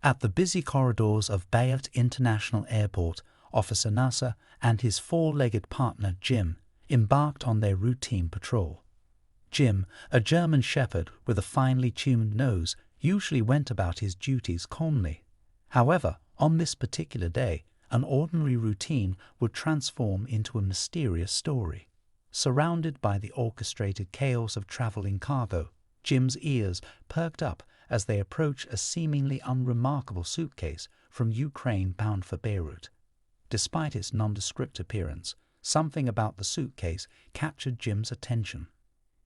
At the busy corridors of Beirut International Airport, Officer Nasser and his four-legged partner Jim embarked on their routine patrol. Jim, a German shepherd with a finely tuned nose, usually went about his duties calmly. However, on this particular day, an ordinary routine would transform into a mysterious story. Surrounded by the orchestrated chaos of traveling cargo, Jim's ears perked up as they approached a seemingly unremarkable suitcase from Ukraine bound for Beirut. Despite its nondescript appearance, something about the suitcase captured Jim's attention.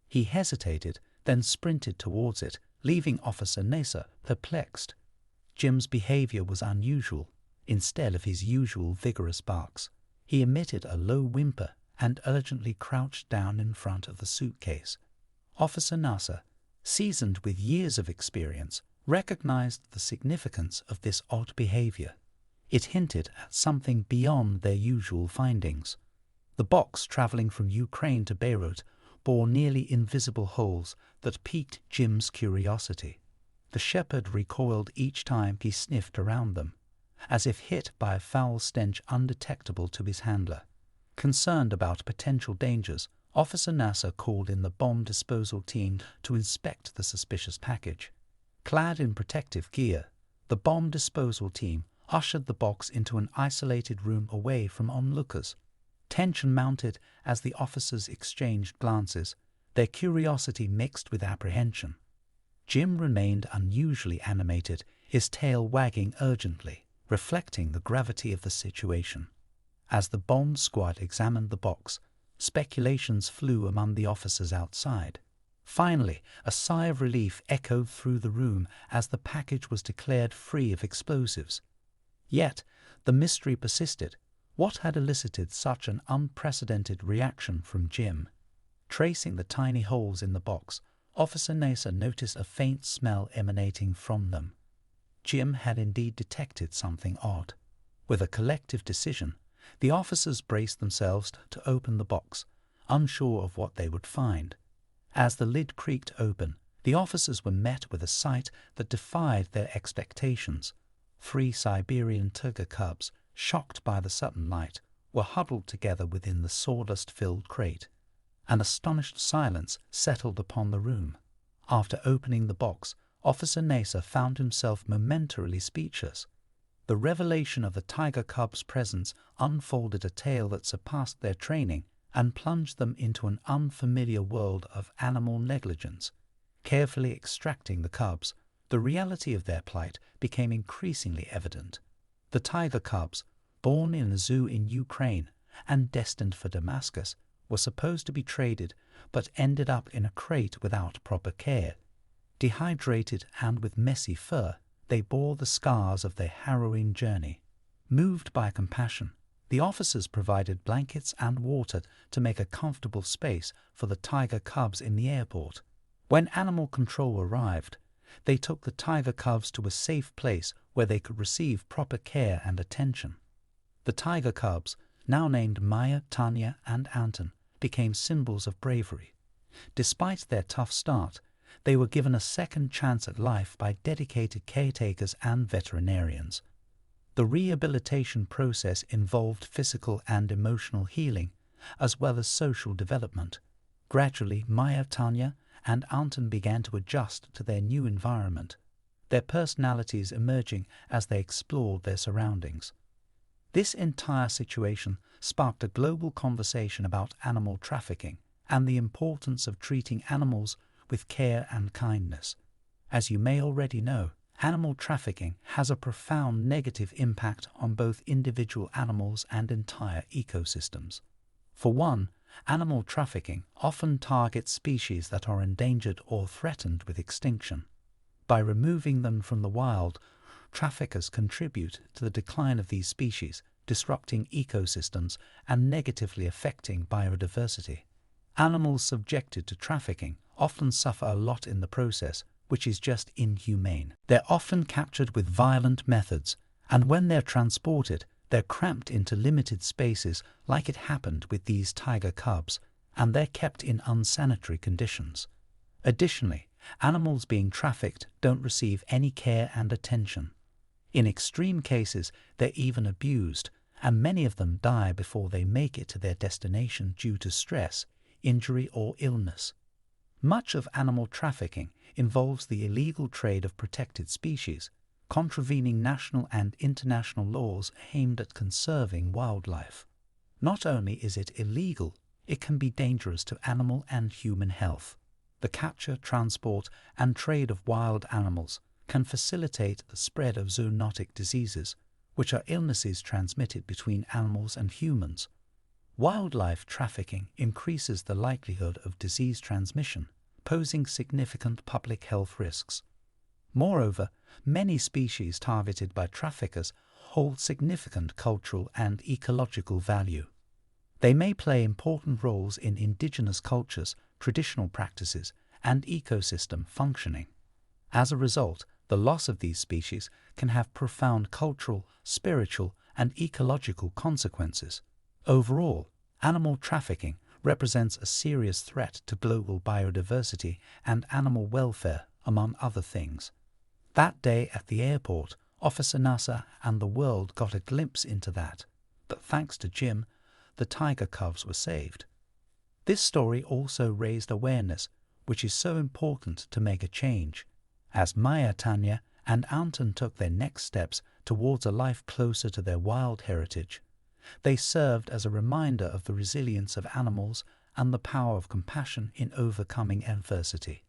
He hesitated, then sprinted towards it, leaving Officer Nasser perplexed. Jim's behavior was unusual. Instead of his usual vigorous barks, he emitted a low whimper and urgently crouched down in front of the suitcase. Officer Nasser, seasoned with years of experience, recognized the significance of this odd behavior. It hinted at something beyond their usual findings. The box traveling from Ukraine to Beirut bore nearly invisible holes that piqued Jim's curiosity. The shepherd recoiled each time he sniffed around them, as if hit by a foul stench undetectable to his handler. Concerned about potential dangers, Officer Nasser called in the bomb disposal team to inspect the suspicious package. Clad in protective gear, the bomb disposal team ushered the box into an isolated room away from onlookers. Tension mounted as the officers exchanged glances, their curiosity mixed with apprehension. Jim remained unusually animated, his tail wagging urgently, reflecting the gravity of the situation. As the bomb squad examined the box, speculations flew among the officers outside. Finally, a sigh of relief echoed through the room as the package was declared free of explosives. Yet, the mystery persisted. What had elicited such an unprecedented reaction from Jim? Tracing the tiny holes in the box, Officer Nasser noticed a faint smell emanating from them. Jim had indeed detected something odd. With a collective decision, the officers braced themselves to open the box, unsure of what they would find. As the lid creaked open, the officers were met with a sight that defied their expectations. 3 Siberian tiger cubs, shocked by the sudden light, were huddled together within the sawdust-filled crate. An astonished silence settled upon the room. After opening the box, Officer Nasser found himself momentarily speechless. The revelation of the tiger cubs' presence unfolded a tale that surpassed their training and plunged them into an unfamiliar world of animal negligence. Carefully extracting the cubs, the reality of their plight became increasingly evident. The tiger cubs, born in a zoo in Ukraine and destined for Damascus, were supposed to be traded but ended up in a crate without proper care. Dehydrated and with messy fur, they bore the scars of their harrowing journey. Moved by compassion, the officers provided blankets and water to make a comfortable space for the tiger cubs in the airport. When animal control arrived, they took the tiger cubs to a safe place where they could receive proper care and attention. The tiger cubs, now named Maya, Tanya, and Anton, became symbols of bravery. Despite their tough start, they were given a second chance at life by dedicated caretakers and veterinarians. The rehabilitation process involved physical and emotional healing, as well as social development. Gradually, Maya, Tanya, and Anton began to adjust to their new environment, their personalities emerging as they explored their surroundings. This entire situation sparked a global conversation about animal trafficking and the importance of treating animals with care and kindness. As you may already know, animal trafficking has a profound negative impact on both individual animals and entire ecosystems. For one, animal trafficking often targets species that are endangered or threatened with extinction. By removing them from the wild, traffickers contribute to the decline of these species, disrupting ecosystems and negatively affecting biodiversity. Animals subjected to trafficking often suffer a lot in the process, which is just inhumane. They're often captured with violent methods, and when they're transported, they're cramped into limited spaces like it happened with these tiger cubs, and they're kept in unsanitary conditions. Additionally, animals being trafficked don't receive any care and attention. In extreme cases, they're even abused, and many of them die before they make it to their destination due to stress, injury, or illness. Much of animal trafficking involves the illegal trade of protected species, contravening national and international laws aimed at conserving wildlife. Not only is it illegal, it can be dangerous to animal and human health. The capture, transport, and trade of wild animals can facilitate the spread of zoonotic diseases, which are illnesses transmitted between animals and humans. Wildlife trafficking increases the likelihood of disease transmission, posing significant public health risks. Moreover, many species targeted by traffickers hold significant cultural and ecological value. They may play important roles in indigenous cultures, traditional practices, and ecosystem functioning. As a result, the loss of these species can have profound cultural, spiritual, and ecological consequences. Overall, animal trafficking represents a serious threat to global biodiversity and animal welfare, among other things. That day at the airport, Officer Nasser and the world got a glimpse into that, but thanks to Jim, the tiger cubs were saved. This story also raised awareness, which is so important to make a change. As Maya, Tanya, and Anton took their next steps towards a life closer to their wild heritage, they served as a reminder of the resilience of animals and the power of compassion in overcoming adversity.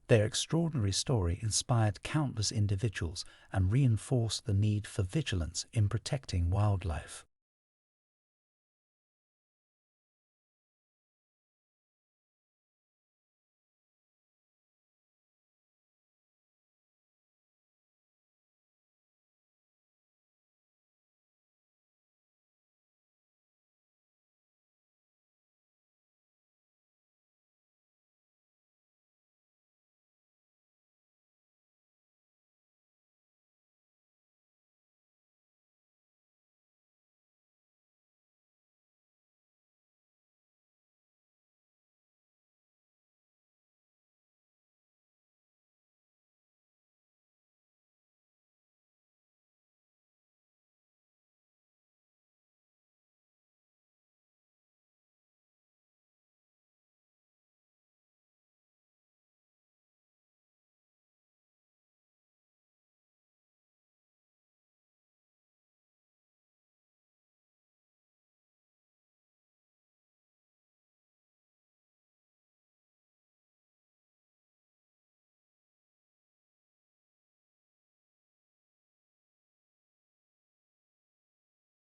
Their extraordinary story inspired countless individuals and reinforced the need for vigilance in protecting wildlife.